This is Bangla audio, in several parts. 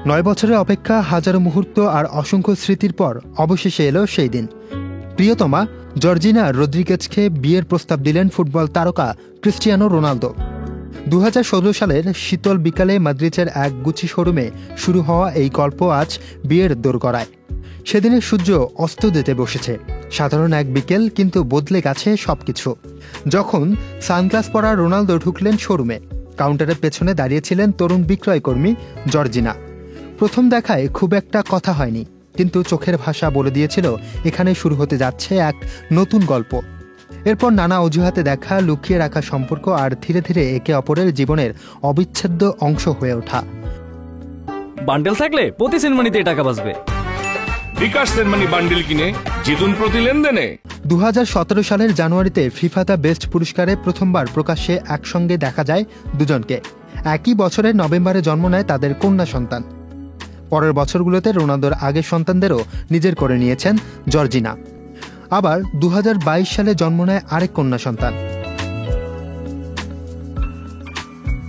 9 বছরের অপেক্ষা, হাজারো মুহূর্ত আর অসংখ্য স্মৃতির পর অবশেষে এলো সেই দিন। প্রিয়তমা জর্জিনা রদ্রিগেজকে বিয়ের প্রস্তাব দিলেন ফুটবল তারকা ক্রিস্টিয়ানো রোনালদো। 2016 সালের শীতল বিকালে মাদ্রিদের এক গুচি শোরুমে শুরু হওয়া এই গল্প আজ বিয়ের দোরগোড়ায়। সেদিনের সূর্য অস্ত যেতে বসেছে। সাধারণ এক বিকেল, কিন্তু বদলে গেছে সবকিছু। যখন সানগ্লাস পরা রোনালদো ঢুকলেন শোরুমে, কাউন্টারের পেছনে দাঁড়িয়েছিলেন তরুণ বিক্রয়কর্মী জর্জিনা। প্রথম দেখায় খুব একটা কথা হয়নি, কিন্তু চোখের ভাষা বলে দিয়েছিল এখানে শুরু হতে যাচ্ছে এক নতুন গল্প। এরপর নানা অজুহাতে দেখা, লুকিয়ে রাখা সম্পর্ক আর ধীরে ধীরে একে অপরের জীবনের অবিচ্ছেদ্য অংশ হয়ে ওঠা। বান্ডেল থাকলে প্রতি সেনমানিতে টাকা বাঁচবে। বিকাশ সেনমানি বান্ডেল কিনে জিতুন প্রতি লেনদেনে। 2017 সালের জানুয়ারিতে ফিফা দ্য বেস্ট পুরস্কারে প্রথমবার প্রকাশ্যে একসঙ্গে দেখা যায় দুজনকে। একই বছরের নভেম্বরে জন্ম নেয় তাদের কন্যা সন্তান। পরের বছরগুলোতে রোনালদোর আগের সন্তানদেরও নিজের করে নিয়েছেন জর্জিনা। আবার 2022 সালে জন্ম নেয় আরেক কন্যা সন্তান।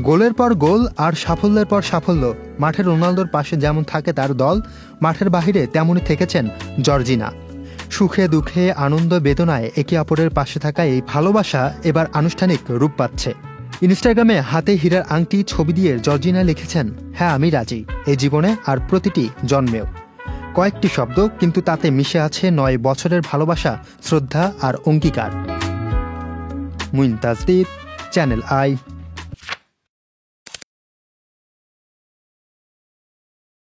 গোলের পর গোল আর সাফল্যের পর সাফল্য, মাঠে রোনালদোর পাশে যেমন থাকে তার দল, মাঠের বাহিরে তেমনই থেকেছেন জর্জিনা। সুখে দুঃখে, আনন্দ বেদনায় একে অপরের পাশে থাকা এই ভালোবাসা এবার আনুষ্ঠানিক রূপ পাচ্ছে। ইনস্টাগ্রামে হাতে হীরার আংটি ছবি দিয়ে জর্জিনা লিখেছেন, হ্যাঁ আমি রাজি, এই জীবনে আর প্রতিটি জন্মেও। কয়েকটি শব্দ, কিন্তু তাতে মিশে আছে 9 বছরের ভালোবাসা, শ্রদ্ধা আর অঙ্গীকার। Muin Tajdid, channel I.